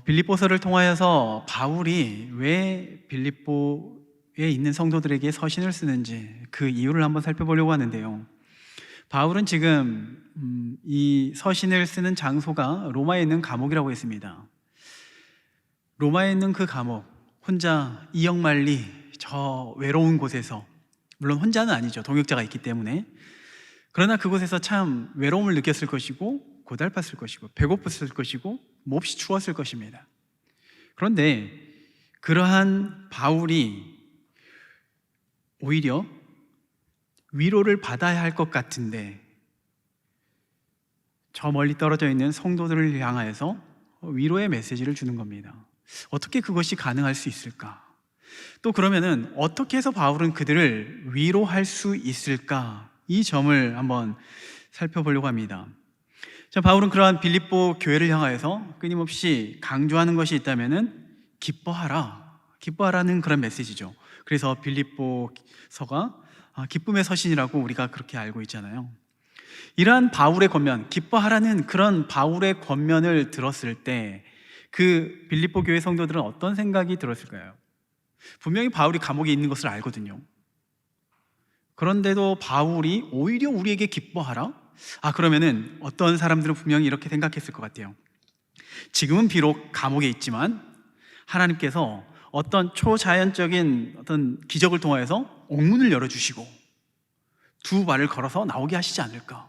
빌립보서를 통하여서 바울이 왜 빌립보에 있는 성도들에게 서신을 쓰는지 그 이유를 한번 살펴보려고 하는데요. 바울은 지금 이 서신을 쓰는 장소가 로마에 있는 감옥이라고 했습니다. 로마에 있는 그 감옥, 혼자 이역만리 저 외로운 곳에서, 물론 혼자는 아니죠, 동역자가 있기 때문에. 그러나 그곳에서 참 외로움을 느꼈을 것이고, 고달팠을 것이고, 배고팠을 것이고, 몹시 추웠을 것입니다. 그런데 그러한 바울이 오히려 위로를 받아야 할 것 같은데 저 멀리 떨어져 있는 성도들을 향하여서 위로의 메시지를 주는 겁니다. 어떻게 그것이 가능할 수 있을까? 또 그러면은 어떻게 해서 바울은 그들을 위로할 수 있을까? 이 점을 한번 살펴보려고 합니다. 자, 바울은 그러한 빌립보 교회를 향하여서 끊임없이 강조하는 것이 있다면은 기뻐하라는 그런 메시지죠. 그래서 빌립보서가 기쁨의 서신이라고 우리가 그렇게 알고 있잖아요. 이러한 바울의 권면, 기뻐하라는 그런 바울의 권면을 들었을 때 그 빌립보 교회 성도들은 어떤 생각이 들었을까요? 분명히 바울이 감옥에 있는 것을 알거든요. 그런데도 바울이 오히려 우리에게 기뻐하라? 그러면은 어떤 사람들은 분명히 이렇게 생각했을 것 같아요. 지금은 비록 감옥에 있지만 하나님께서 어떤 초자연적인 어떤 기적을 통하여서 옥문을 열어주시고 두 발을 걸어서 나오게 하시지 않을까?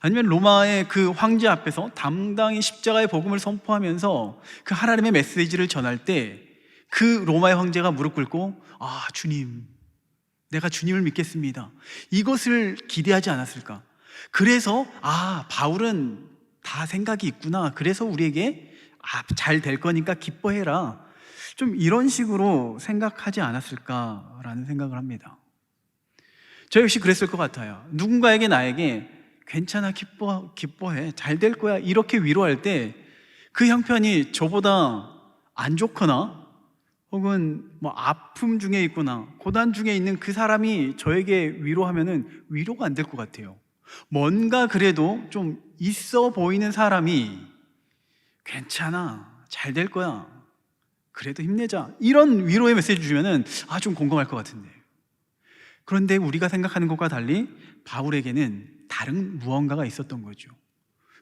아니면 로마의 그 황제 앞에서 당당히 십자가의 복음을 선포하면서 그 하나님의 메시지를 전할 때 그 로마의 황제가 무릎 꿇고 주님, 내가 주님을 믿겠습니다, 이것을 기대하지 않았을까? 그래서 바울은 다 생각이 있구나, 그래서 우리에게 잘 될 거니까 기뻐해라, 좀 이런 식으로 생각하지 않았을까라는 생각을 합니다. 저 역시 그랬을 것 같아요. 누군가에게 나에게 괜찮아, 기뻐해, 잘 될 거야, 이렇게 위로할 때 그 형편이 저보다 안 좋거나 혹은 아픔 중에 있거나 고난 중에 있는 그 사람이 저에게 위로하면은 위로가 안 될 것 같아요. 뭔가 그래도 좀 있어 보이는 사람이 괜찮아, 잘 될 거야, 그래도 힘내자, 이런 위로의 메시지 주면은 좀 공감할 것 같은데, 그런데 우리가 생각하는 것과 달리 바울에게는 다른 무언가가 있었던 거죠.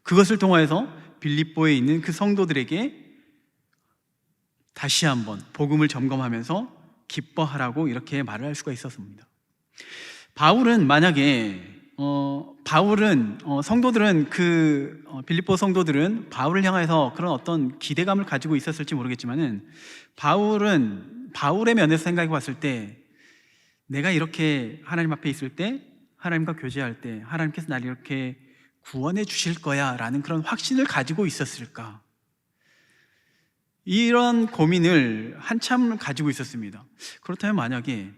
그것을 통하여서 빌립보에 있는 그 성도들에게 다시 한번 복음을 점검하면서 기뻐하라고 이렇게 말을 할 수가 있었습니다. 바울은 성도들은 빌립보 성도들은 바울을 향해서 그런 어떤 기대감을 가지고 있었을지 모르겠지만은 바울의 면에서 생각해 봤을 때 내가 이렇게 하나님 앞에 있을 때, 하나님과 교제할 때 하나님께서 나를 이렇게 구원해 주실 거야 라는 그런 확신을 가지고 있었을까? 이런 고민을 한참 가지고 있었습니다. 그렇다면 만약에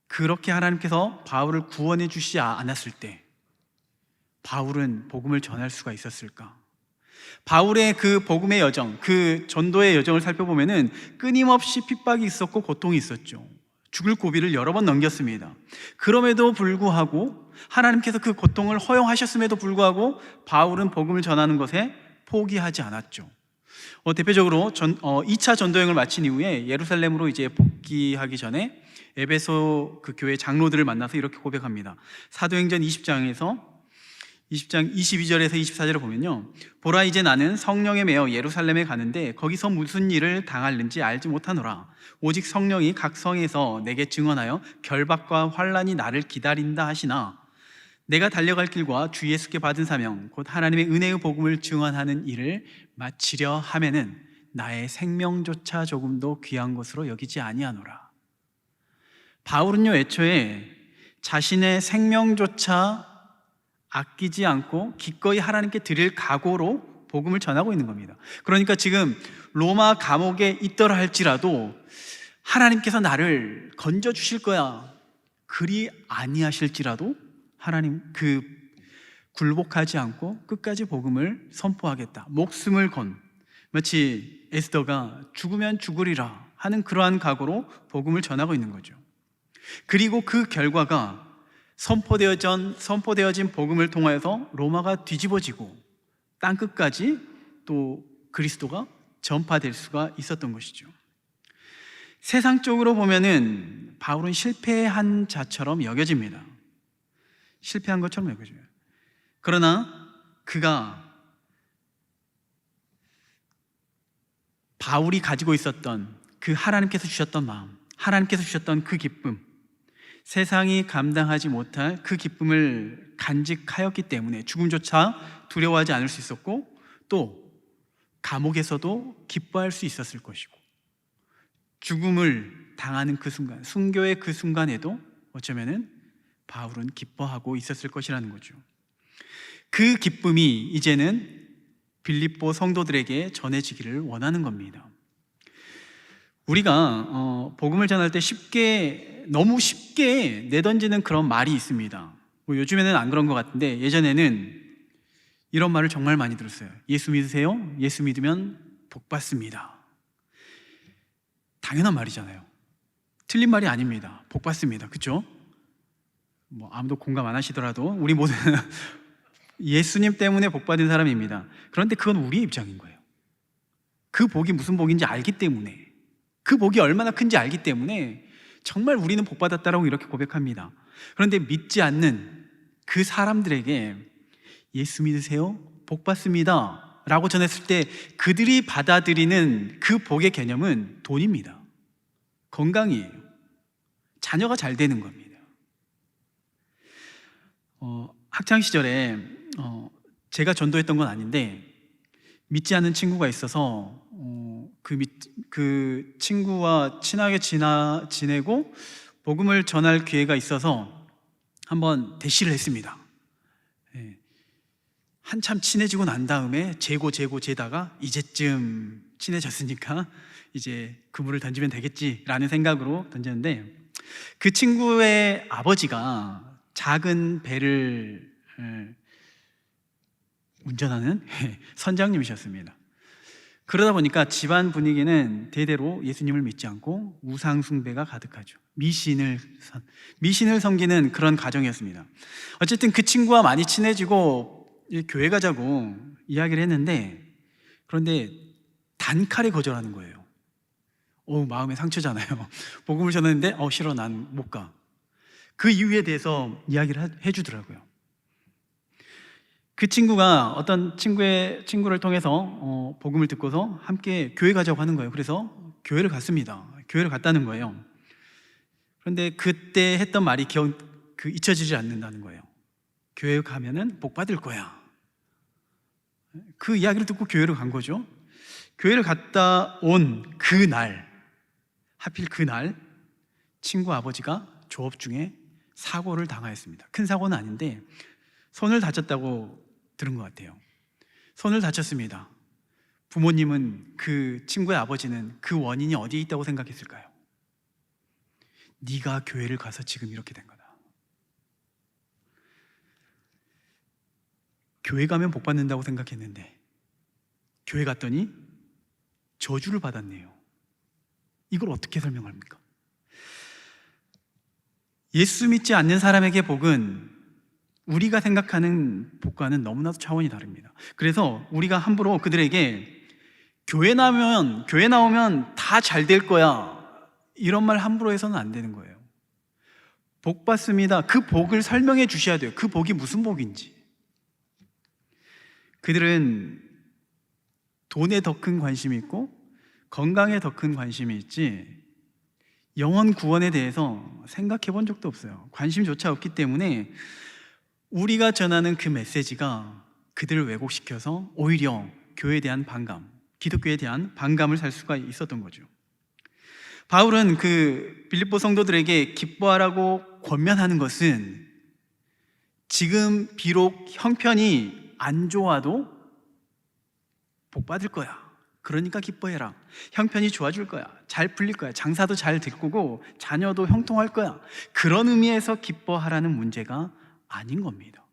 그렇게 하나님께서 바울을 구원해 주시지 않았을 때 바울은 복음을 전할 수가 있었을까? 바울의 그 복음의 여정, 그 전도의 여정을 살펴보면은 끊임없이 핍박이 있었고 고통이 있었죠. 죽을 고비를 여러 번 넘겼습니다. 그럼에도 불구하고 하나님께서 그 고통을 허용하셨음에도 불구하고 바울은 복음을 전하는 것에 포기하지 않았죠. 대표적으로 2차 전도여행을 마친 이후에 예루살렘으로 이제 복귀하기 전에 에베소 그 교회 장로들을 만나서 이렇게 고백합니다. 사도행전 20장 22절에서 24절을 보면요, 보라, 이제 나는 성령에 매여 예루살렘에 가는데 거기서 무슨 일을 당할는지 알지 못하노라. 오직 성령이 각 성에서 내게 증언하여 결박과 환난이 나를 기다린다 하시나 내가 달려갈 길과 주 예수께 받은 사명 곧 하나님의 은혜의 복음을 증언하는 일을 마치려 하면은 나의 생명조차 조금도 귀한 것으로 여기지 아니하노라. 바울은요, 애초에 자신의 생명조차 아끼지 않고 기꺼이 하나님께 드릴 각오로 복음을 전하고 있는 겁니다. 그러니까 지금 로마 감옥에 있더라 할지라도 하나님께서 나를 건져주실 거야, 그리 아니하실지라도 하나님 굴복하지 않고 끝까지 복음을 선포하겠다, 목숨을 건, 마치 에스더가 죽으면 죽으리라 하는 그러한 각오로 복음을 전하고 있는 거죠. 그리고 그 결과가 선포되어진 복음을 통하여서 로마가 뒤집어지고 땅끝까지 또 그리스도가 전파될 수가 있었던 것이죠. 세상적으로 보면은 바울은 실패한 자처럼 여겨집니다. 실패한 것처럼 여겨져요. 그러나 그가 바울이 가지고 있었던 그 하나님께서 주셨던 마음, 하나님께서 주셨던 그 기쁨, 세상이 감당하지 못할 그 기쁨을 간직하였기 때문에 죽음조차 두려워하지 않을 수 있었고, 또 감옥에서도 기뻐할 수 있었을 것이고, 죽음을 당하는 그 순간, 순교의 그 순간에도 어쩌면은 바울은 기뻐하고 있었을 것이라는 거죠. 그 기쁨이 이제는 빌립보 성도들에게 전해지기를 원하는 겁니다. 우리가 복음을 전할 때 너무 쉽게 내던지는 그런 말이 있습니다. 뭐 요즘에는 안 그런 것 같은데 예전에는 이런 말을 정말 많이 들었어요. 예수 믿으세요? 예수 믿으면 복 받습니다. 당연한 말이잖아요. 틀린 말이 아닙니다. 복 받습니다. 그렇죠? 뭐 아무도 공감 안 하시더라도 우리 모두는 예수님 때문에 복 받은 사람입니다. 그런데 그건 우리의 입장인 거예요. 그 복이 무슨 복인지 알기 때문에, 그 복이 얼마나 큰지 알기 때문에 정말 우리는 복 받았다라고 이렇게 고백합니다. 그런데 믿지 않는 그 사람들에게 예수 믿으세요? 복 받습니다 라고 전했을 때 그들이 받아들이는 그 복의 개념은 돈입니다. 건강이에요. 자녀가 잘 되는 겁니다. 학창 시절에 제가 전도했던 건 아닌데 믿지 않는 친구가 있어서 그 친구와 친하게 지내고 복음을 전할 기회가 있어서 한번 대시를 했습니다. 한참 친해지고 난 다음에 재다가 이제쯤 친해졌으니까 이제 그물을 던지면 되겠지라는 생각으로 던졌는데, 그 친구의 아버지가 작은 배를 운전하는 선장님이셨습니다. 그러다 보니까 집안 분위기는 대대로 예수님을 믿지 않고 우상 숭배가 가득하죠. 미신을 섬기는 그런 가정이었습니다. 어쨌든 그 친구와 많이 친해지고 교회 가자고 이야기를 했는데, 그런데 단칼에 거절하는 거예요. 마음의 상처잖아요. 복음을 전했는데 싫어, 난 못 가. 그 이유에 대해서 이야기를 해주더라고요. 그 친구가 어떤 친구를 통해서 복음을 듣고서 함께 교회 가자고 하는 거예요. 그래서 교회를 갔습니다. 교회를 갔다는 거예요. 그런데 그때 했던 말이 잊혀지지 않는다는 거예요. 교회 가면은 복 받을 거야. 그 이야기를 듣고 교회를 간 거죠. 교회를 갔다 온 그날, 하필 그날 친구 아버지가 조업 중에 사고를 당하였습니다. 큰 사고는 아닌데 손을 다쳤다고 들은 것 같아요. 손을 다쳤습니다. 부모님은, 그 친구의 아버지는 그 원인이 어디에 있다고 생각했을까요? 네가 교회를 가서 지금 이렇게 된 거다. 교회 가면 복 받는다고 생각했는데 교회 갔더니 저주를 받았네요. 이걸 어떻게 설명합니까? 예수 믿지 않는 사람에게 복은 우리가 생각하는 복과는 너무나도 차원이 다릅니다. 그래서 우리가 함부로 그들에게 교회 나오면 다 잘 될 거야, 이런 말 함부로 해서는 안 되는 거예요. 복 받습니다. 그 복을 설명해 주셔야 돼요. 그 복이 무슨 복인지. 그들은 돈에 더 큰 관심이 있고 건강에 더 큰 관심이 있지 영혼 구원에 대해서 생각해 본 적도 없어요. 관심조차 없기 때문에 우리가 전하는 그 메시지가 그들을 왜곡시켜서 오히려 교회에 대한 반감, 기독교에 대한 반감을 살 수가 있었던 거죠. 바울은 그 빌립보 성도들에게 기뻐하라고 권면하는 것은 지금 비록 형편이 안 좋아도 복 받을 거야. 그러니까 기뻐해라. 형편이 좋아질 거야. 잘 풀릴 거야. 장사도 잘 될 거고 자녀도 형통할 거야. 그런 의미에서 기뻐하라는 문제가 아닌 겁니다.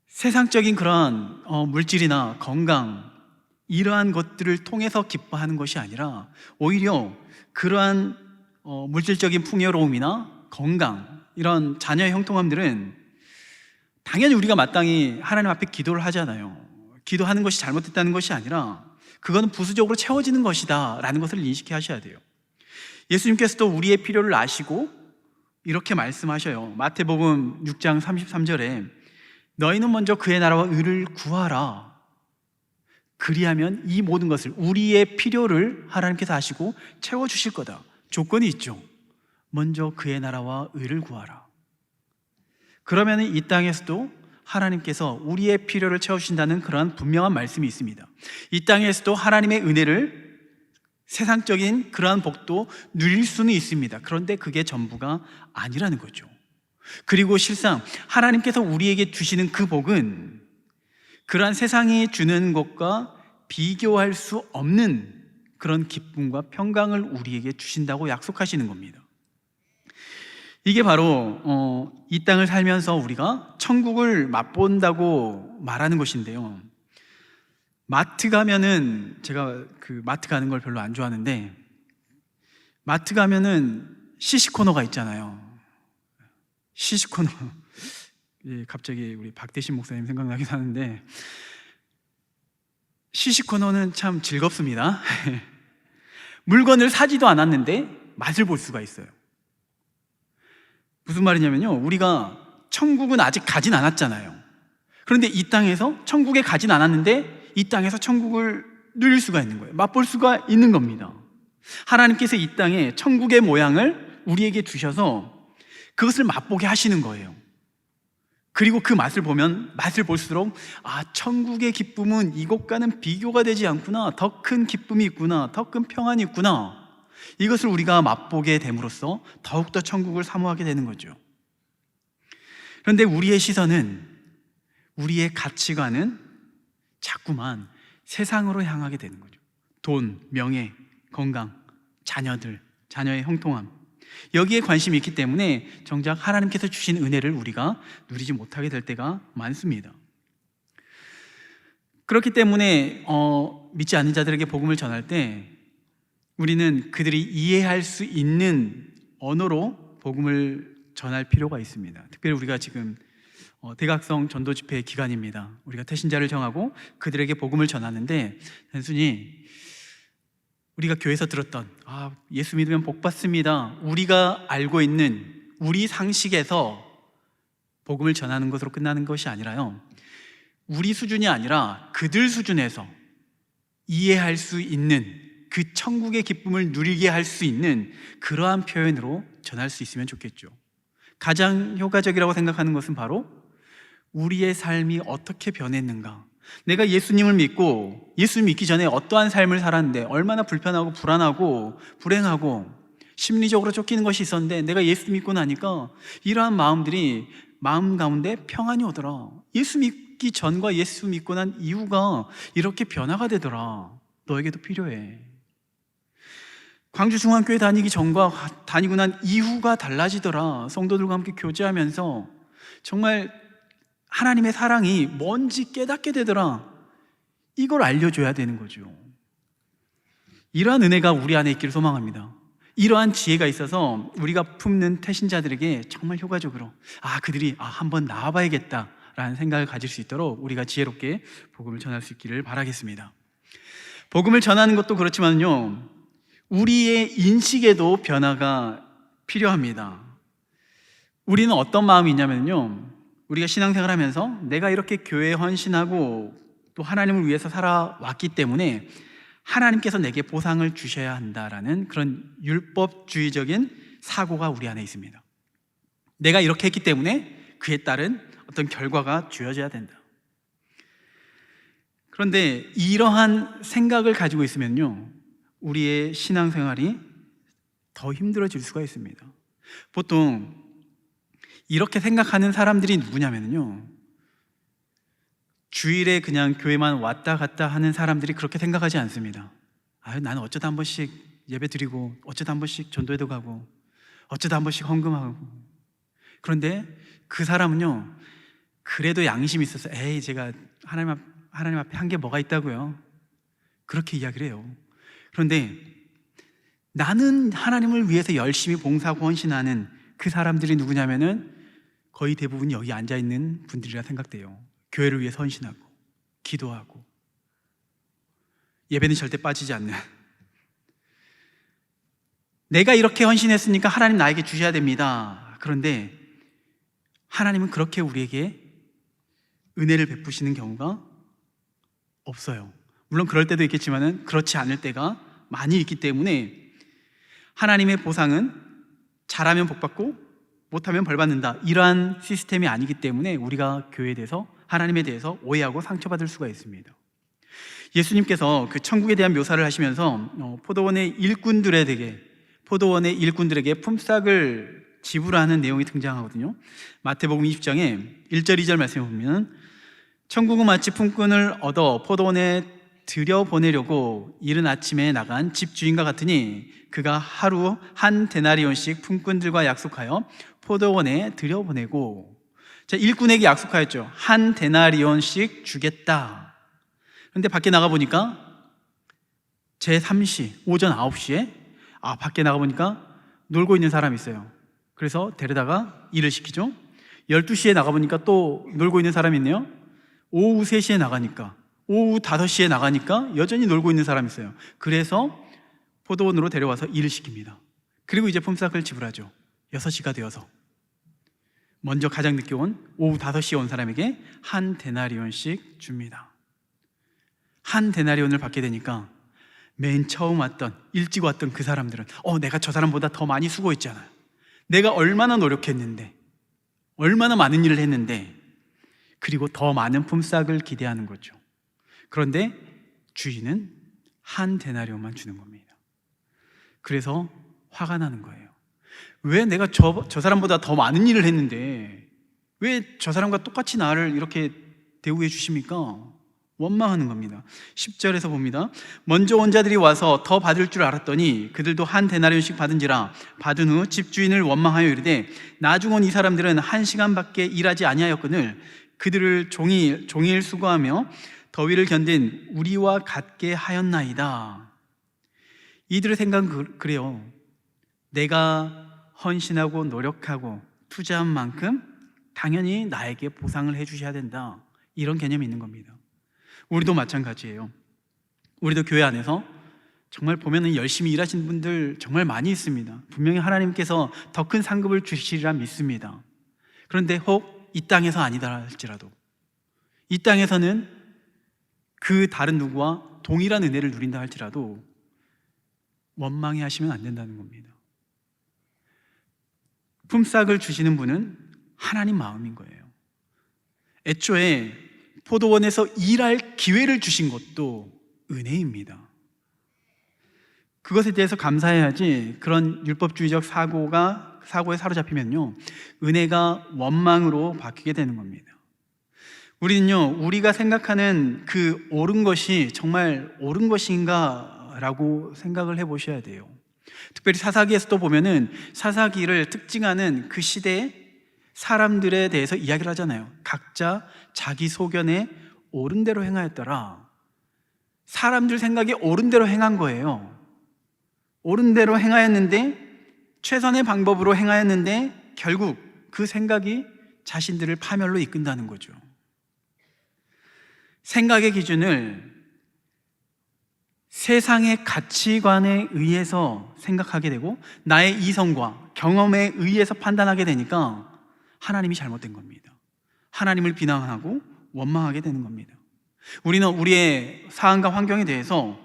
세상적인 그런 물질이나 건강, 이러한 것들을 통해서 기뻐하는 것이 아니라 오히려 그러한 물질적인 풍요로움이나 건강, 이런 자녀의 형통함들은 당연히 우리가 마땅히 하나님 앞에 기도를 하잖아요. 기도하는 것이 잘못됐다는 것이 아니라 그거는 부수적으로 채워지는 것이다 라는 것을 인식해 하셔야 돼요. 예수님께서도 우리의 필요를 아시고 이렇게 말씀하셔요. 마태복음 6장 33절에 너희는 먼저 그의 나라와 의를 구하라. 그리하면 이 모든 것을, 우리의 필요를 하나님께서 아시고 채워주실 거다. 조건이 있죠. 먼저 그의 나라와 의를 구하라. 그러면 이 땅에서도 하나님께서 우리의 필요를 채워주신다는 그러한 분명한 말씀이 있습니다. 이 땅에서도 하나님의 은혜를, 세상적인 그러한 복도 누릴 수는 있습니다. 그런데 그게 전부가 아니라는 거죠. 그리고 실상 하나님께서 우리에게 주시는 그 복은 그러한 세상이 주는 것과 비교할 수 없는 그런 기쁨과 평강을 우리에게 주신다고 약속하시는 겁니다. 이게 바로 이 땅을 살면서 우리가 천국을 맛본다고 말하는 것인데요. 마트 가면은, 제가 그 마트 가는 걸 별로 안 좋아하는데, 마트 가면은 시시코너가 있잖아요. 시시코너. 예, 갑자기 우리 박대신 목사님 생각나긴 하는데, 시시코너는 참 즐겁습니다. 물건을 사지도 않았는데 맛을 볼 수가 있어요. 무슨 말이냐면요, 우리가 천국은 아직 가진 않았잖아요. 그런데 이 땅에서 천국에 가진 않았는데 이 땅에서 천국을 누릴 수가 있는 거예요. 맛볼 수가 있는 겁니다. 하나님께서 이 땅에 천국의 모양을 우리에게 주셔서 그것을 맛보게 하시는 거예요. 그리고 그 맛을 보면 맛을 볼수록 천국의 기쁨은 이것과는 비교가 되지 않구나, 더 큰 기쁨이 있구나, 더 큰 평안이 있구나, 이것을 우리가 맛보게 됨으로써 더욱더 천국을 사모하게 되는 거죠. 그런데 우리의 시선은, 우리의 가치관은 자꾸만 세상으로 향하게 되는 거죠. 돈, 명예, 건강, 자녀의 형통함, 여기에 관심이 있기 때문에 정작 하나님께서 주신 은혜를 우리가 누리지 못하게 될 때가 많습니다. 그렇기 때문에 믿지 않는 자들에게 복음을 전할 때 우리는 그들이 이해할 수 있는 언어로 복음을 전할 필요가 있습니다. 특별히 우리가 지금 대각성 전도 집회 기간입니다. 우리가 태신자를 정하고 그들에게 복음을 전하는데, 단순히 우리가 교회에서 들었던 예수 믿으면 복 받습니다, 우리가 알고 있는 우리 상식에서 복음을 전하는 것으로 끝나는 것이 아니라요, 우리 수준이 아니라 그들 수준에서 이해할 수 있는, 그 천국의 기쁨을 누리게 할 수 있는 그러한 표현으로 전할 수 있으면 좋겠죠. 가장 효과적이라고 생각하는 것은 바로 우리의 삶이 어떻게 변했는가, 내가 예수님을 믿고 예수 믿기 전에 어떠한 삶을 살았는데 얼마나 불편하고 불안하고 불행하고 심리적으로 쫓기는 것이 있었는데 내가 예수 믿고 나니까 이러한 마음들이 마음 가운데 평안이 오더라. 예수 믿기 전과 예수 믿고 난 이후가 이렇게 변화가 되더라. 너에게도 필요해. 광주중앙교회 다니기 전과 다니고 난 이후가 달라지더라. 성도들과 함께 교제하면서 정말 하나님의 사랑이 뭔지 깨닫게 되더라. 이걸 알려줘야 되는 거죠. 이러한 은혜가 우리 안에 있기를 소망합니다. 이러한 지혜가 있어서 우리가 품는 태신자들에게 정말 효과적으로 그들이 한번 나와봐야겠다 라는 생각을 가질 수 있도록 우리가 지혜롭게 복음을 전할 수 있기를 바라겠습니다. 복음을 전하는 것도 그렇지만요, 우리의 인식에도 변화가 필요합니다. 우리는 어떤 마음이 있냐면요, 우리가 신앙생활 하면서 내가 이렇게 교회에 헌신하고 또 하나님을 위해서 살아왔기 때문에 하나님께서 내게 보상을 주셔야 한다라는 그런 율법주의적인 사고가 우리 안에 있습니다. 내가 이렇게 했기 때문에 그에 따른 어떤 결과가 주어져야 된다. 그런데 이러한 생각을 가지고 있으면요, 우리의 신앙생활이 더 힘들어질 수가 있습니다. 보통 이렇게 생각하는 사람들이 누구냐면요, 주일에 그냥 교회만 왔다 갔다 하는 사람들이 그렇게 생각하지 않습니다. 나는 어쩌다 한 번씩 예배 드리고 어쩌다 한 번씩 전도회도 가고 어쩌다 한 번씩 헌금하고. 그런데 그 사람은요, 그래도 양심이 있어서 제가 하나님 앞에 한 게 뭐가 있다고요, 그렇게 이야기를 해요. 그런데 나는 하나님을 위해서 열심히 봉사하고 헌신하는 그 사람들이 누구냐면은 거의 대부분 여기 앉아있는 분들이라 생각돼요. 교회를 위해서 헌신하고 기도하고 예배는 절대 빠지지 않는, 내가 이렇게 헌신했으니까 하나님 나에게 주셔야 됩니다. 그런데 하나님은 그렇게 우리에게 은혜를 베푸시는 경우가 없어요. 물론 그럴 때도 있겠지만은 그렇지 않을 때가 많이 있기 때문에 하나님의 보상은 잘하면 복받고 못하면 벌받는다, 이러한 시스템이 아니기 때문에 우리가 교회에 대해서, 하나님에 대해서 오해하고 상처받을 수가 있습니다. 예수님께서 그 천국에 대한 묘사를 하시면서 포도원의 일꾼들에게 품삯을 지불하는 내용이 등장하거든요. 마태복음 20장에 1절 2절 말씀을 보면, 천국은 마치 품꾼을 얻어 포도원에 들여보내려고 이른 아침에 나간 집주인과 같으니 그가 하루 한 데나리온씩 품꾼들과 약속하여 포도원에 들여보내고, 자, 일꾼에게 약속하였죠. 한 데나리온씩 주겠다. 그런데 밖에 나가보니까 제3시 오전 9시에 밖에 나가보니까 놀고 있는 사람이 있어요. 그래서 데려다가 일을 시키죠. 12시에 나가보니까 또 놀고 있는 사람이 있네요. 오후 3시에 나가니까, 오후 5시에 나가니까 여전히 놀고 있는 사람이 있어요. 그래서 포도원으로 데려와서 일을 시킵니다. 그리고 이제 품삯을 지불하죠. 6시가 되어서 먼저 가장 늦게 온 오후 5시에 온 사람에게 한 데나리온씩 줍니다. 한 데나리온을 받게 되니까 맨 처음 왔던, 일찍 왔던 그 사람들은 내가 저 사람보다 더 많이 수고했잖아요. 내가 얼마나 노력했는데, 얼마나 많은 일을 했는데, 그리고 더 많은 품삯을 기대하는 거죠. 그런데 주인은 한 데나리온만 주는 겁니다. 그래서 화가 나는 거예요. 왜 내가 저 사람보다 더 많은 일을 했는데 왜 저 사람과 똑같이 나를 이렇게 대우해 주십니까? 원망하는 겁니다. 10절에서 봅니다. 먼저 온 자들이 와서 더 받을 줄 알았더니 그들도 한 데나리온씩 받은지라. 받은 후 집주인을 원망하여 이르되 나중 온 이 사람들은 1시간밖에 일하지 아니하였거늘 그들을 종일 수고하며 더위를 견딘 우리와 같게 하였나이다. 이들의 생각은 그래요. 내가 헌신하고 노력하고 투자한 만큼 당연히 나에게 보상을 해주셔야 된다, 이런 개념이 있는 겁니다. 우리도 마찬가지예요. 우리도 교회 안에서 정말 보면은 열심히 일하시는 분들 정말 많이 있습니다. 분명히 하나님께서 더 큰 상급을 주시리라 믿습니다. 그런데 혹 이 땅에서 아니다 할지라도, 이 땅에서는 그 다른 누구와 동일한 은혜를 누린다 할지라도 원망해 하시면 안 된다는 겁니다. 품삯을 주시는 분은 하나님 마음인 거예요. 애초에 포도원에서 일할 기회를 주신 것도 은혜입니다. 그것에 대해서 감사해야지 그런 율법주의적 사고에 사로잡히면요, 은혜가 원망으로 바뀌게 되는 겁니다. 우리는요, 우리가 생각하는 그 옳은 것이 정말 옳은 것인가 라고 생각을 해보셔야 돼요. 특별히 사사기에서도 보면은 사사기를 특징하는 그 시대의 사람들에 대해서 이야기를 하잖아요. 각자 자기 소견에 옳은 대로 행하였더라. 사람들 생각에 옳은 대로 행한 거예요. 옳은 대로 행하였는데, 최선의 방법으로 행하였는데 결국 그 생각이 자신들을 파멸로 이끈다는 거죠. 생각의 기준을 세상의 가치관에 의해서 생각하게 되고 나의 이성과 경험에 의해서 판단하게 되니까 하나님이 잘못된 겁니다. 하나님을 비난하고 원망하게 되는 겁니다. 우리는 우리의 상황과 환경에 대해서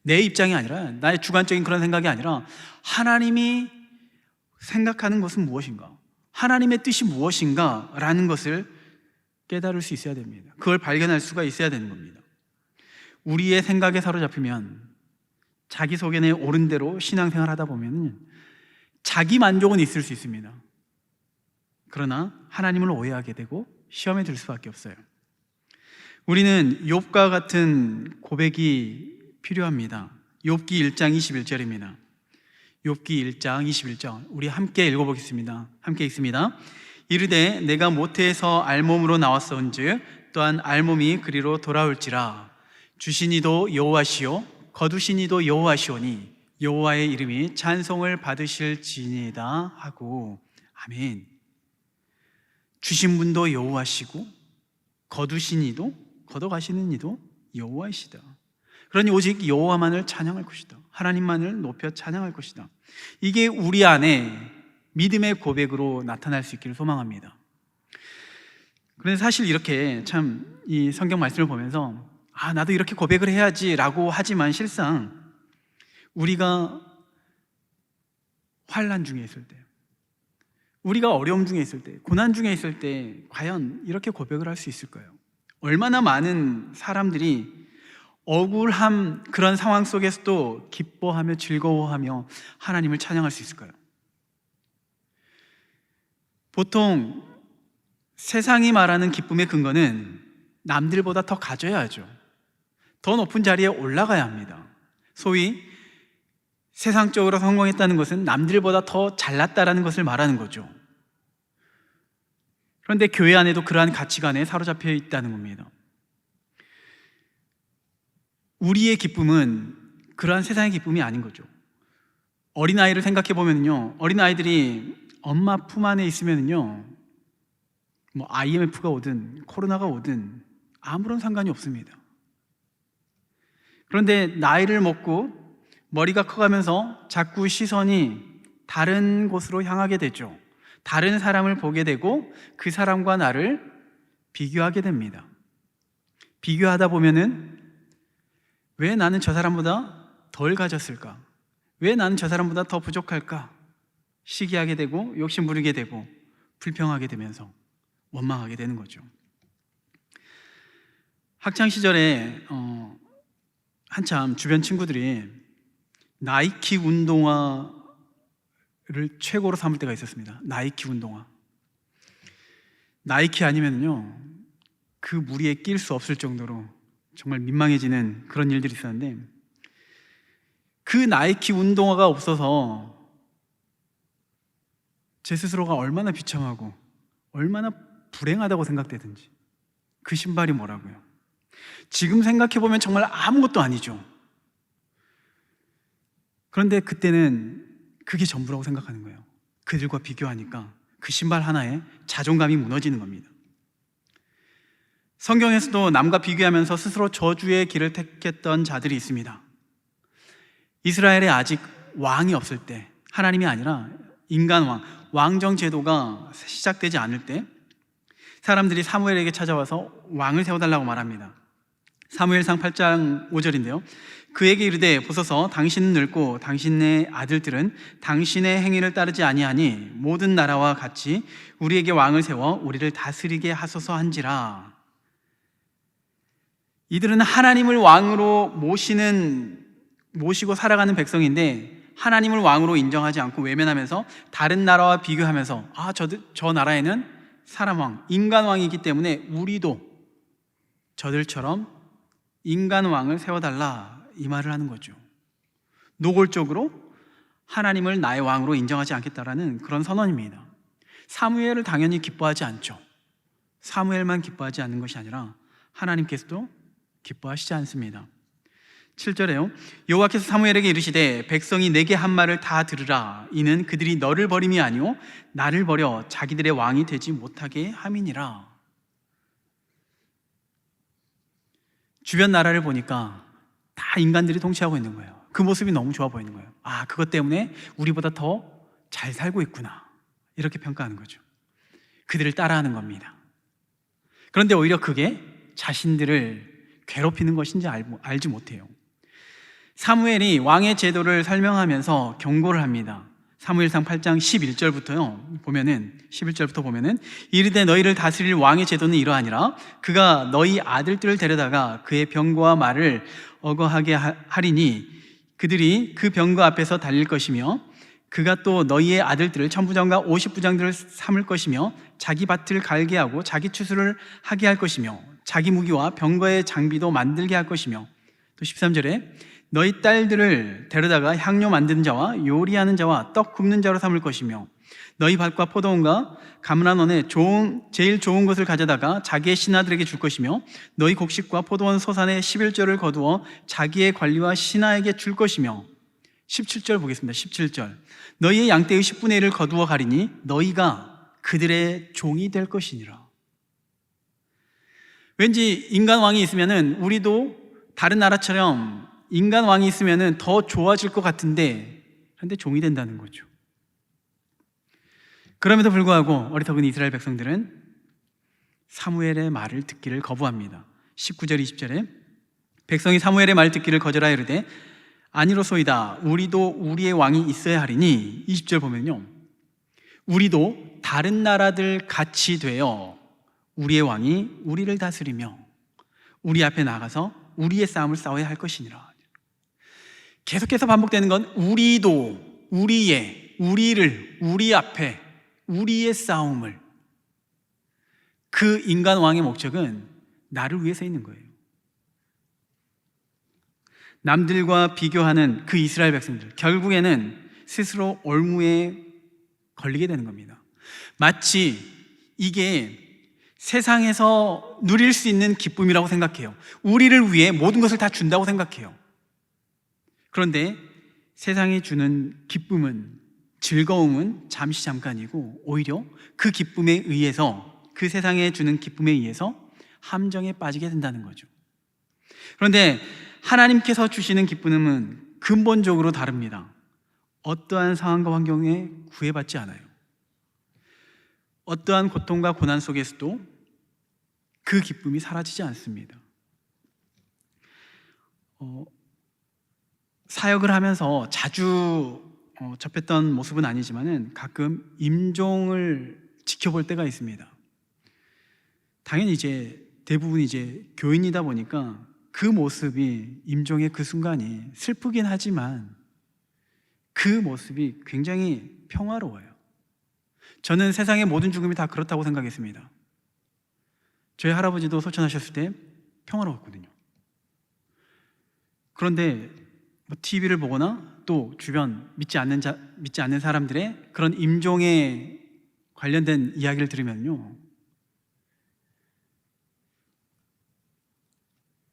내 입장이 아니라, 나의 주관적인 그런 생각이 아니라 하나님이 생각하는 것은 무엇인가, 하나님의 뜻이 무엇인가 라는 것을 깨달을 수 있어야 됩니다. 그걸 발견할 수가 있어야 되는 겁니다. 우리의 생각에 사로잡히면 자기 소견에 옳은 대로 신앙생활 하다 보면 자기 만족은 있을 수 있습니다. 그러나 하나님을 오해하게 되고 시험에 들 수밖에 없어요. 우리는 욥과 같은 고백이 필요합니다. 욥기 1장 21절입니다. 욥기 1장 21절 우리 함께 읽어보겠습니다. 함께 읽습니다. 이르되 내가 모태에서 알몸으로 나왔사온즉 또한 알몸이 그리로 돌아올지라. 주신 이도 여호와시요 거두신 이도 여호와시오니 여호와의 이름이 찬송을 받으실지니이다 하고. 아멘. 주신 분도 여호와시고 거두신 이도 걷어가시는 이도 여호와이시다. 그러니 오직 여호와만을 찬양할 것이다. 하나님만을 높여 찬양할 것이다. 이게 우리 안에 믿음의 고백으로 나타날 수 있기를 소망합니다. 그런데 사실 이렇게 참 이 성경 말씀을 보면서 나도 이렇게 고백을 해야지 라고 하지만 실상 우리가 환난 중에 있을 때, 우리가 어려움 중에 있을 때, 고난 중에 있을 때 과연 이렇게 고백을 할 수 있을까요? 얼마나 많은 사람들이 억울함 그런 상황 속에서도 기뻐하며 즐거워하며 하나님을 찬양할 수 있을까요? 보통 세상이 말하는 기쁨의 근거는 남들보다 더 가져야 하죠. 더 높은 자리에 올라가야 합니다. 소위 세상적으로 성공했다는 것은 남들보다 더 잘났다라는 것을 말하는 거죠. 그런데 교회 안에도 그러한 가치관에 사로잡혀 있다는 겁니다. 우리의 기쁨은 그러한 세상의 기쁨이 아닌 거죠. 어린아이를 생각해 보면요, 어린아이들이 엄마 품 안에 있으면요, IMF가 오든 코로나가 오든 아무런 상관이 없습니다. 그런데 나이를 먹고 머리가 커가면서 자꾸 시선이 다른 곳으로 향하게 되죠. 다른 사람을 보게 되고 그 사람과 나를 비교하게 됩니다. 비교하다 보면은 왜 나는 저 사람보다 덜 가졌을까? 왜 나는 저 사람보다 더 부족할까? 시기하게 되고 욕심 부리게 되고 불평하게 되면서 원망하게 되는 거죠. 학창 시절에 한참 주변 친구들이 나이키 운동화를 최고로 삼을 때가 있었습니다. 나이키 운동화. 나이키 아니면요, 그 무리에 낄 수 없을 정도로 정말 민망해지는 그런 일들이 있었는데, 그 나이키 운동화가 없어서 제 스스로가 얼마나 비참하고 얼마나 불행하다고 생각되든지, 그 신발이 뭐라고요? 지금 생각해보면 정말 아무것도 아니죠. 그런데 그때는 그게 전부라고 생각하는 거예요. 그들과 비교하니까 그 신발 하나에 자존감이 무너지는 겁니다. 성경에서도 남과 비교하면서 스스로 저주의 길을 택했던 자들이 있습니다. 이스라엘에 아직 왕이 없을 때, 하나님이 아니라 인간 왕정 제도가 시작되지 않을 때 사람들이 사무엘에게 찾아와서 왕을 세워달라고 말합니다. 사무엘상 8장 5절인데요. 그에게 이르되 보소서 당신은 늙고 당신의 아들들은 당신의 행위를 따르지 아니하니 모든 나라와 같이 우리에게 왕을 세워 우리를 다스리게 하소서 한지라. 이들은 하나님을 왕으로 모시고 살아가는 백성인데 하나님을 왕으로 인정하지 않고 외면하면서 다른 나라와 비교하면서 저 나라에는 사람 왕, 인간 왕이기 때문에 우리도 저들처럼 인간 왕을 세워달라, 이 말을 하는 거죠. 노골적으로 하나님을 나의 왕으로 인정하지 않겠다라는 그런 선언입니다. 사무엘을 당연히 기뻐하지 않죠. 사무엘만 기뻐하지 않는 것이 아니라 하나님께서도 기뻐하시지 않습니다. 7절에요. 여호와께서 사무엘에게 이르시되 백성이 내게 한 말을 다 들으라. 이는 그들이 너를 버림이 아니오 나를 버려 자기들의 왕이 되지 못하게 함이니라. 주변 나라를 보니까 다 인간들이 통치하고 있는 거예요. 그 모습이 너무 좋아 보이는 거예요. 그것 때문에 우리보다 더 잘 살고 있구나, 이렇게 평가하는 거죠. 그들을 따라하는 겁니다. 그런데 오히려 그게 자신들을 괴롭히는 것인지 알지 못해요. 사무엘이 왕의 제도를 설명하면서 경고를 합니다. 사무엘상 8장 11절부터 보면은 이르되 너희를 다스릴 왕의 제도는 이러하니라. 그가 너희 아들들을 데려다가 그의 병거와 말을 어거하게 하리니 그들이 그 병거 앞에서 달릴 것이며 그가 또 너희의 아들들을 천부장과 50부장들을 삼을 것이며 자기 밭을 갈게 하고 자기 추수를 하게 할 것이며 자기 무기와 병거의 장비도 만들게 할 것이며, 또 13절에 너희 딸들을 데려다가 향료 만드는 자와 요리하는 자와 떡 굽는 자로 삼을 것이며 너희 밭과 포도원과 가므란원에 제일 좋은 것을 가져다가 자기의 신하들에게 줄 것이며 너희 곡식과 포도원 소산의 11조를 거두어 자기의 관리와 신하에게 줄 것이며, 17절 보겠습니다. 17절 너희의 양떼의 10분의 1을 거두어 가리니 너희가 그들의 종이 될 것이니라. 왠지 인간 왕이 있으면은 우리도 다른 나라처럼 인간 왕이 있으면은 더 좋아질 것 같은데, 그런데 종이 된다는 거죠. 그럼에도 불구하고 어리석은 이스라엘 백성들은 사무엘의 말을 듣기를 거부합니다. 19절 20절에 백성이 사무엘의 말 듣기를 거절하여 이르되 아니로소이다 우리도 우리의 왕이 있어야 하리니, 20절 보면요, 우리도 다른 나라들 같이 되어 우리의 왕이 우리를 다스리며 우리 앞에 나가서 우리의 싸움을 싸워야 할 것이니라. 계속해서 반복되는 건 우리도, 우리의, 우리를, 우리 앞에, 우리의 싸움을. 그 인간 왕의 목적은 나를 위해서 있는 거예요. 남들과 비교하는 그 이스라엘 백성들, 결국에는 스스로 올무에 걸리게 되는 겁니다. 마치 이게 세상에서 누릴 수 있는 기쁨이라고 생각해요. 우리를 위해 모든 것을 다 준다고 생각해요. 그런데 세상이 주는 기쁨은, 즐거움은 잠시 잠깐이고, 오히려 그 기쁨에 의해서, 그 세상에 주는 기쁨에 의해서 함정에 빠지게 된다는 거죠. 그런데 하나님께서 주시는 기쁨은 근본적으로 다릅니다. 어떠한 상황과 환경에 구애받지 않아요. 어떠한 고통과 고난 속에서도 그 기쁨이 사라지지 않습니다. 사역을 하면서 자주 접했던 모습은 아니지만은 가끔 임종을 지켜볼 때가 있습니다. 당연히 이제 대부분 이제 교인이다 보니까 그 모습이, 임종의 그 순간이 슬프긴 하지만 그 모습이 굉장히 평화로워요. 저는 세상의 모든 죽음이 다 그렇다고 생각했습니다. 저희 할아버지도 소천하셨을 때 평화로웠거든요. 그런데 TV를 보거나 또 주변 믿지 않는 사람들의 그런 임종에 관련된 이야기를 들으면요,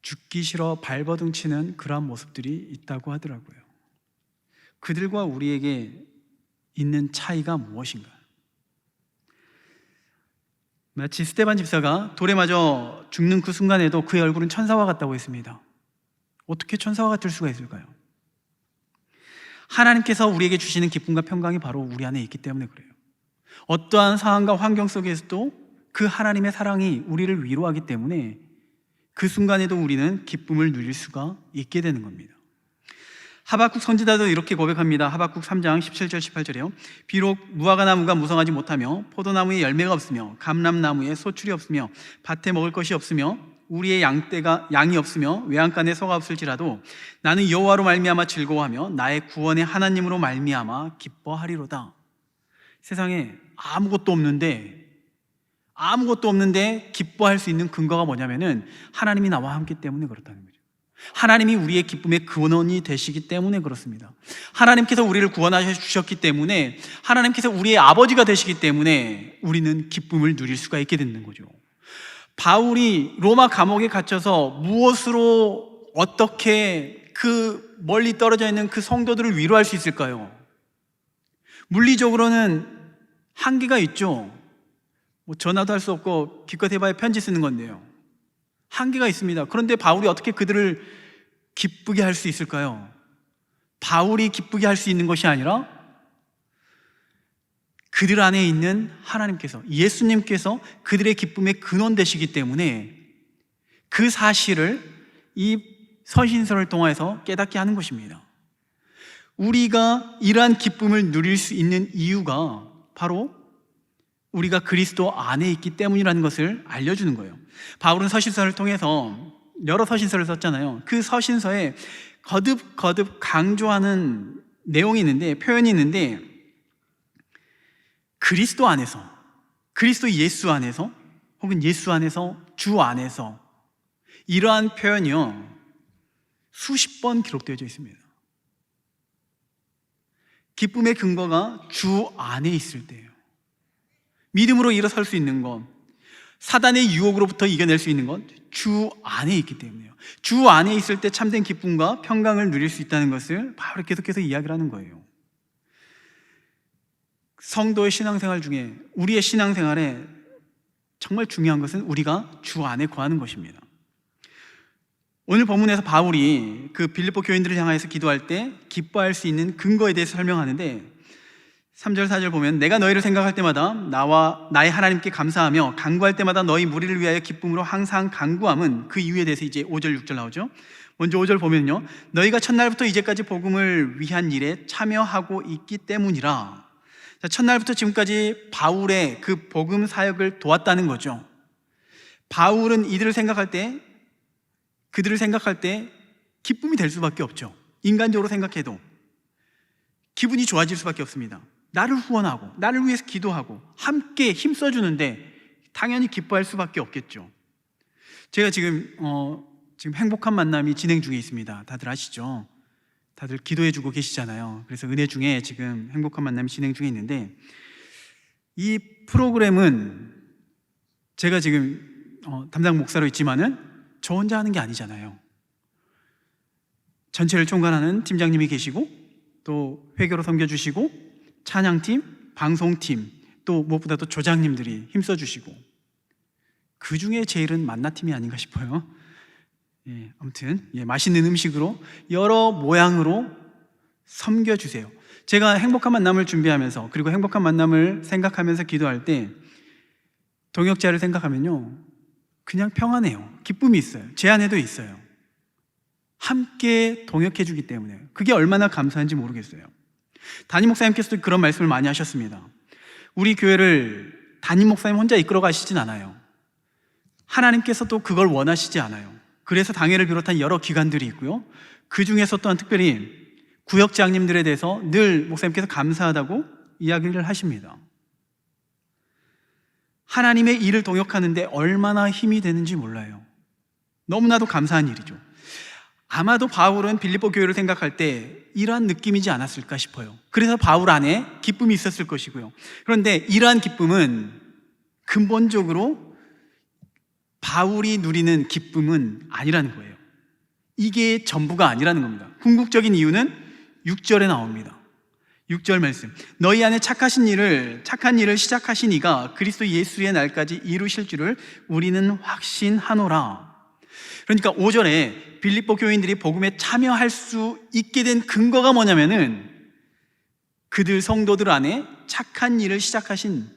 죽기 싫어 발버둥 치는 그러한 모습들이 있다고 하더라고요. 그들과 우리에게 있는 차이가 무엇인가? 마치 스데반 집사가 돌에 맞아 죽는 그 순간에도 그의 얼굴은 천사와 같다고 했습니다. 어떻게 천사와 같을 수가 있을까요? 하나님께서 우리에게 주시는 기쁨과 평강이 바로 우리 안에 있기 때문에 그래요. 어떠한 상황과 환경 속에서도 그 하나님의 사랑이 우리를 위로하기 때문에 그 순간에도 우리는 기쁨을 누릴 수가 있게 되는 겁니다. 하박국 선지자도 이렇게 고백합니다. 하박국 3장 17절 18절에요. 비록 무화과 나무가 무성하지 못하며 포도나무에 열매가 없으며 감람나무에 소출이 없으며 밭에 먹을 것이 없으며 우리의 양이 없으며 외양간에 소가 없을지라도 나는 여호와로 말미암아 즐거워하며 나의 구원의 하나님으로 말미암아 기뻐하리로다. 세상에 아무것도 없는데 기뻐할 수 있는 근거가 뭐냐면은 하나님이 나와 함께 때문에 그렇다는 거죠. 하나님이 우리의 기쁨의 근원이 되시기 때문에 그렇습니다. 하나님께서 우리를 구원하셔 주셨기 때문에, 하나님께서 우리의 아버지가 되시기 때문에 우리는 기쁨을 누릴 수가 있게 되는 거죠. 바울이 로마 감옥에 갇혀서 무엇으로 어떻게 그 멀리 떨어져 있는 그 성도들을 위로할 수 있을까요? 물리적으로는 한계가 있죠. 전화도 할 수 없고 기껏 해봐야 편지 쓰는 건데요. 한계가 있습니다. 그런데 바울이 어떻게 그들을 기쁘게 할 수 있을까요? 바울이 기쁘게 할 수 있는 것이 아니라 그들 안에 있는 하나님께서, 예수님께서 그들의 기쁨의 근원 되시기 때문에 그 사실을 이 서신서를 통해서 깨닫게 하는 것입니다. 우리가 이러한 기쁨을 누릴 수 있는 이유가 바로 우리가 그리스도 안에 있기 때문이라는 것을 알려주는 거예요. 바울은 서신서를 통해서 여러 서신서를 썼잖아요. 그 서신서에 거듭 강조하는 내용이 있는데, 표현이 있는데, 그리스도 안에서, 그리스도 예수 안에서, 혹은 예수 안에서, 주 안에서, 이러한 표현이요 수십 번 기록되어져 있습니다. 기쁨의 근거가 주 안에 있을 때예요. 믿음으로 일어설 수 있는 것, 사단의 유혹으로부터 이겨낼 수 있는 것, 주 안에 있기 때문에요. 주 안에 있을 때 참된 기쁨과 평강을 누릴 수 있다는 것을 바로 계속해서 이야기를 하는 거예요. 성도의 신앙생활 중에, 우리의 신앙생활에 정말 중요한 것은 우리가 주 안에 거하는 것입니다. 오늘 본문에서 바울이 그 빌립보 교인들을 향해서 기도할 때 기뻐할 수 있는 근거에 대해서 설명하는데 3절 4절 보면 내가 너희를 생각할 때마다 나와 나의 하나님께 감사하며 간구할 때마다 너희 무리를 위하여 기쁨으로 항상 간구함은, 그 이유에 대해서 이제 5절 6절 나오죠. 먼저 5절 보면요, 너희가 첫날부터 이제까지 복음을 위한 일에 참여하고 있기 때문이라. 자, 첫날부터 지금까지 바울의 그 복음 사역을 도왔다는 거죠. 바울은 그들을 생각할 때 기쁨이 될 수밖에 없죠. 인간적으로 생각해도 기분이 좋아질 수밖에 없습니다. 나를 후원하고 나를 위해서 기도하고 함께 힘써주는데 당연히 기뻐할 수밖에 없겠죠. 제가 지금 행복한 만남이 진행 중에 있습니다. 다들 아시죠? 다들 기도해주고 계시잖아요. 그래서 은혜 중에 지금 행복한 만남이 진행 중에 있는데, 이 프로그램은 제가 지금 담당 목사로 있지만은 저 혼자 하는 게 아니잖아요. 전체를 총괄하는 팀장님이 계시고, 또 회계로 섬겨주시고, 찬양팀, 방송팀, 또 무엇보다 도 조장님들이 힘써주시고, 그 중에 제일은 만나팀이 아닌가 싶어요. 아무튼 맛있는 음식으로 여러 모양으로 섬겨주세요. 제가 행복한 만남을 준비하면서, 그리고 행복한 만남을 생각하면서 기도할 때 동역자를 생각하면요, 그냥 평안해요. 기쁨이 있어요. 제 안에도 있어요. 함께 동역해 주기 때문에 그게 얼마나 감사한지 모르겠어요. 담임 목사님께서도 그런 말씀을 많이 하셨습니다. 우리 교회를 담임 목사님 혼자 이끌어 가시진 않아요. 하나님께서도 그걸 원하시지 않아요. 그래서 당회를 비롯한 여러 기관들이 있고요, 그 중에서 또한 특별히 구역장님들에 대해서 늘 목사님께서 감사하다고 이야기를 하십니다. 하나님의 일을 동역하는데 얼마나 힘이 되는지 몰라요. 너무나도 감사한 일이죠. 아마도 바울은 빌립보 교회를 생각할 때 이러한 느낌이지 않았을까 싶어요. 그래서 바울 안에 기쁨이 있었을 것이고요. 그런데 이러한 기쁨은 근본적으로 바울이 누리는 기쁨은 아니라는 거예요. 이게 전부가 아니라는 겁니다. 궁극적인 이유는 6절에 나옵니다. 6절 말씀, 너희 안에 착한 일을 시작하신 이가 그리스도 예수의 날까지 이루실 줄을 우리는 확신하노라. 그러니까 5절에 빌립보 교인들이 복음에 참여할 수 있게 된 근거가 뭐냐면은 그들 성도들 안에 착한 일을 시작하신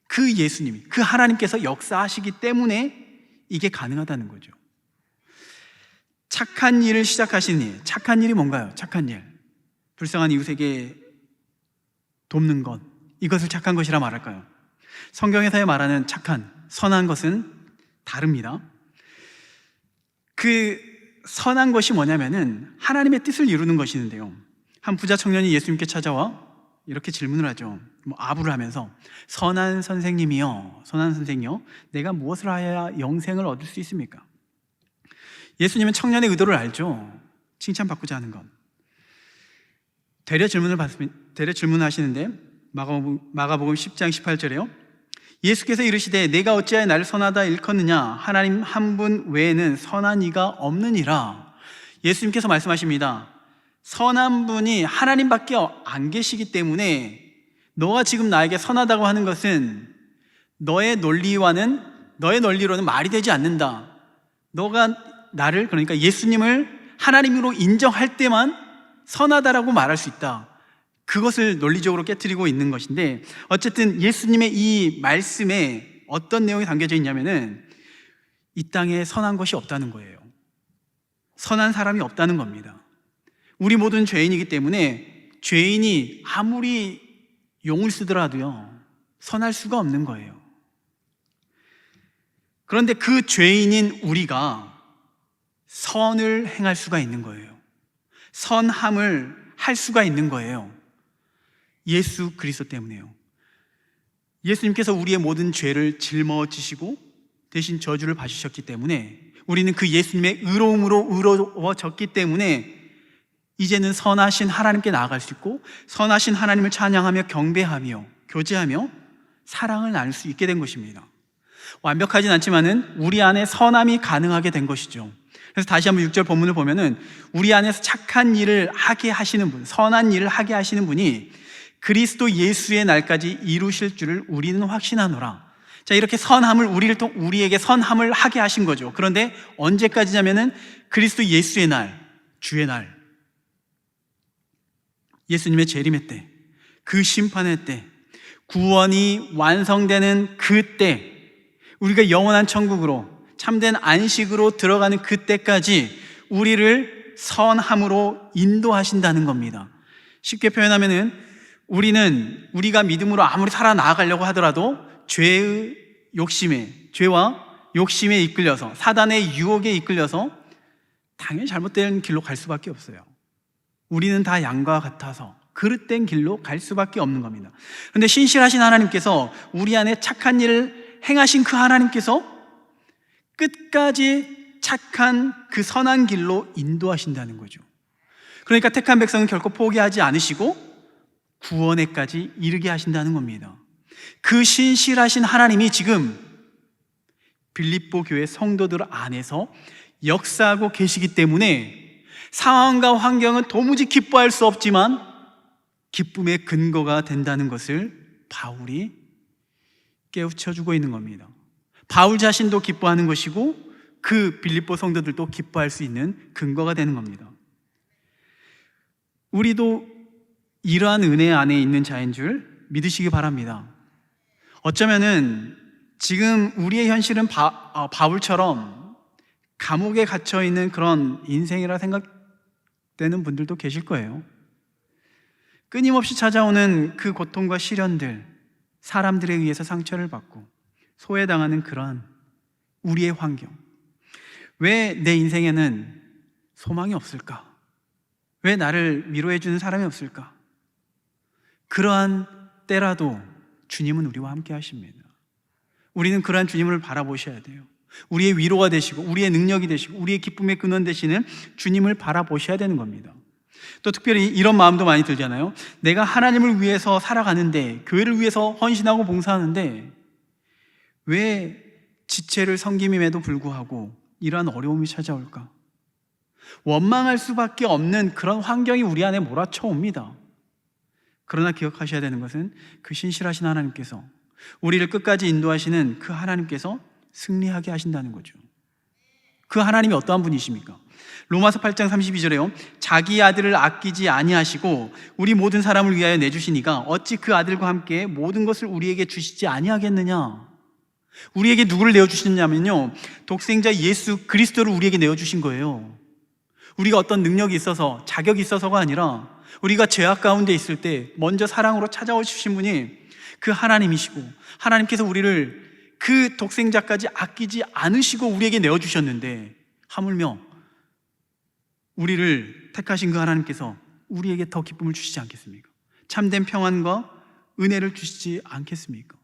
그 예수님이, 그 하나님께서 역사하시기 때문에 이게 가능하다는 거죠. 착한 일을 시작하신 일, 착한 일이 뭔가요? 착한 일, 불쌍한 이웃에게 돕는 것, 이것을 착한 것이라 말할까요? 성경에서 말하는 착한, 선한 것은 다릅니다. 그 선한 것이 뭐냐면은 하나님의 뜻을 이루는 것이는데요, 한 부자 청년이 예수님께 찾아와 이렇게 질문을 하죠. 아부를 하면서, 선한 선생님이요, 선한 선생이요, 내가 무엇을 하여야 영생을 얻을 수 있습니까? 예수님은 청년의 의도를 알죠. 칭찬받고자 하는 것. 되려 질문하시는데 마가복음 10장 18절에요, 예수께서 이르시되 내가 어찌하여 나를 선하다 일컫느냐, 하나님 한 분 외에는 선한 이가 없느니라. 예수님께서 말씀하십니다. 선한 분이 하나님밖에 안 계시기 때문에 너가 지금 나에게 선하다고 하는 것은 너의 논리로는 말이 되지 않는다. 너가 나를, 그러니까 예수님을 하나님으로 인정할 때만 선하다라고 말할 수 있다. 그것을 논리적으로 깨트리고 있는 것인데, 어쨌든 예수님의 이 말씀에 어떤 내용이 담겨져 있냐면은 이 땅에 선한 것이 없다는 거예요. 선한 사람이 없다는 겁니다. 우리 모두는 죄인이기 때문에 죄인이 아무리 용을 쓰더라도요, 선할 수가 없는 거예요. 그런데 그 죄인인 우리가 선을 행할 수가 있는 거예요. 선함을 할 수가 있는 거예요. 예수 그리스도 때문에요. 예수님께서 우리의 모든 죄를 짊어지시고 대신 저주를 받으셨기 때문에, 우리는 그 예수님의 의로움으로 의로워졌기 때문에 이제는 선하신 하나님께 나아갈 수 있고, 선하신 하나님을 찬양하며 경배하며 교제하며 사랑을 나눌 수 있게 된 것입니다. 완벽하진 않지만은 우리 안에 선함이 가능하게 된 것이죠. 그래서 다시 한번 6절 본문을 보면은 우리 안에서 착한 일을 하게 하시는 분, 선한 일을 하게 하시는 분이 그리스도 예수의 날까지 이루실 줄을 우리는 확신하노라. 자, 이렇게 선함을 우리에게 선함을 하게 하신 거죠. 그런데 언제까지냐면은 그리스도 예수의 날, 주의 날, 예수님의 재림의 때, 그 심판의 때, 구원이 완성되는 그때, 우리가 영원한 천국으로 참된 안식으로 들어가는 그때까지 우리를 선함으로 인도하신다는 겁니다. 쉽게 표현하면은 우리가 믿음으로 아무리 살아나가려고 하더라도 죄와 욕심에 이끌려서, 사단의 유혹에 이끌려서 당연히 잘못된 길로 갈 수밖에 없어요. 우리는 다 양과 같아서 그릇된 길로 갈 수밖에 없는 겁니다. 그런데 신실하신 하나님께서, 우리 안에 착한 일을 행하신 그 하나님께서 끝까지 착한 그 선한 길로 인도하신다는 거죠. 그러니까 택한 백성은 결코 포기하지 않으시고 구원에까지 이르게 하신다는 겁니다. 그 신실하신 하나님이 지금 빌립보 교회 성도들 안에서 역사하고 계시기 때문에 상황과 환경은 도무지 기뻐할 수 없지만 기쁨의 근거가 된다는 것을 바울이 깨우쳐주고 있는 겁니다. 바울 자신도 기뻐하는 것이고 그 빌립보 성도들도 기뻐할 수 있는 근거가 되는 겁니다. 우리도 이러한 은혜 안에 있는 자인 줄 믿으시기 바랍니다. 어쩌면은 지금 우리의 현실은 바울처럼 감옥에 갇혀 있는 그런 인생이라 생각되는 분들도 계실 거예요. 끊임없이 찾아오는 그 고통과 시련들, 사람들에 의해서 상처를 받고 소외당하는 그런 우리의 환경, 왜 내 인생에는 소망이 없을까? 왜 나를 위로해 주는 사람이 없을까? 그러한 때라도 주님은 우리와 함께 하십니다. 우리는 그러한 주님을 바라보셔야 돼요. 우리의 위로가 되시고 우리의 능력이 되시고 우리의 기쁨의 근원 되시는 주님을 바라보셔야 되는 겁니다. 또 특별히 이런 마음도 많이 들잖아요. 내가 하나님을 위해서 살아가는데, 교회를 위해서 헌신하고 봉사하는데 왜 지체를 섬김임에도 불구하고 이러한 어려움이 찾아올까? 원망할 수밖에 없는 그런 환경이 우리 안에 몰아쳐옵니다. 그러나 기억하셔야 되는 것은 그 신실하신 하나님께서, 우리를 끝까지 인도하시는 그 하나님께서 승리하게 하신다는 거죠. 그 하나님이 어떠한 분이십니까? 로마서 8장 32절에요. 자기 아들을 아끼지 아니하시고 우리 모든 사람을 위하여 내주시니가 어찌 그 아들과 함께 모든 것을 우리에게 주시지 아니하겠느냐? 우리에게 누구를 내어주시느냐면요, 독생자 예수 그리스도를 우리에게 내어주신 거예요. 우리가 어떤 능력이 있어서, 자격이 있어서가 아니라 우리가 죄악 가운데 있을 때 먼저 사랑으로 찾아오신 분이 그 하나님이시고, 하나님께서 우리를 그 독생자까지 아끼지 않으시고 우리에게 내어주셨는데, 하물며 우리를 택하신 그 하나님께서 우리에게 더 기쁨을 주시지 않겠습니까? 참된 평안과 은혜를 주시지 않겠습니까?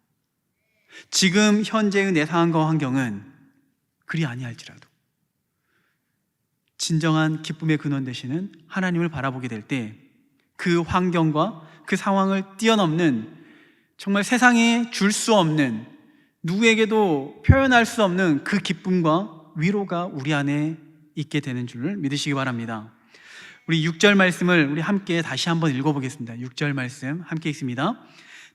지금 현재의 내 상황과 환경은 그리 아니할지라도 진정한 기쁨의 근원 되시는 하나님을 바라보게 될 때 그 환경과 그 상황을 뛰어넘는, 정말 세상에 줄 수 없는, 누구에게도 표현할 수 없는 그 기쁨과 위로가 우리 안에 있게 되는 줄을 믿으시기 바랍니다. 우리 6절 말씀을 우리 함께 다시 한번 읽어보겠습니다. 6절 말씀 함께 읽습니다.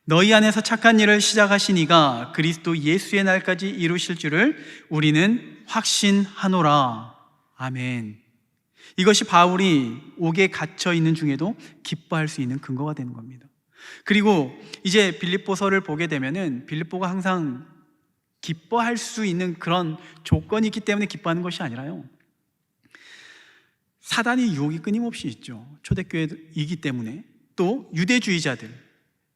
너희 안에서 착한 일을 시작하신 이가 그리스도 예수의 날까지 이루실 줄을 우리는 확신하노라. 아멘. 이것이 바울이 옥에 갇혀 있는 중에도 기뻐할 수 있는 근거가 되는 겁니다. 그리고 이제 빌립보서를 보게 되면은 빌립보가 항상 기뻐할 수 있는 그런 조건이 있기 때문에 기뻐하는 것이 아니라요, 사단의 유혹이 끊임없이 있죠. 초대교회이기 때문에. 또 유대주의자들,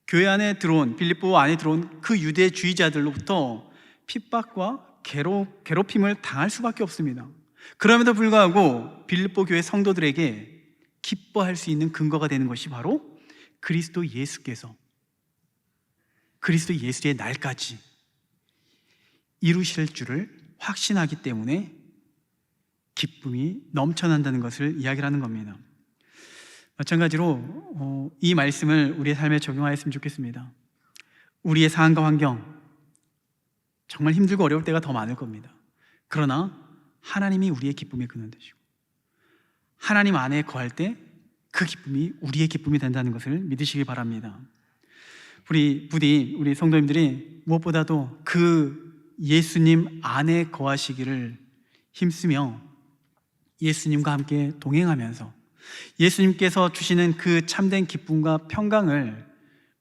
교회 안에 들어온, 빌립보 안에 들어온 그 유대주의자들로부터 핍박과 괴롭힘을 당할 수밖에 없습니다. 그럼에도 불구하고 빌립보 교회 성도들에게 기뻐할 수 있는 근거가 되는 것이 바로 그리스도 예수께서 그리스도 예수의 날까지 이루실 줄을 확신하기 때문에 기쁨이 넘쳐난다는 것을 이야기를 하는 겁니다. 마찬가지로 이 말씀을 우리의 삶에 적용하였으면 좋겠습니다. 우리의 상황과 환경, 정말 힘들고 어려울 때가 더 많을 겁니다. 그러나 하나님이 우리의 기쁨의 근원 되시고 하나님 안에 거할 때 그 기쁨이 우리의 기쁨이 된다는 것을 믿으시기 바랍니다. 우리 성도님들이 무엇보다도 그 예수님 안에 거하시기를 힘쓰며 예수님과 함께 동행하면서 예수님께서 주시는 그 참된 기쁨과 평강을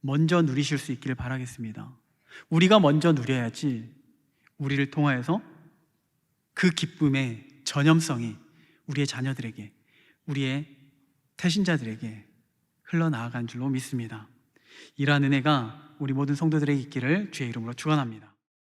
먼저 누리실 수 있기를 바라겠습니다. 우리가 먼저 누려야지 우리를 통하여서 그 기쁨의 전염성이 우리의 자녀들에게, 우리의 태신자들에게 흘러나아간 줄로 믿습니다. 이러한 은혜가 우리 모든 성도들에게 있기를 주의 이름으로 축원합니다.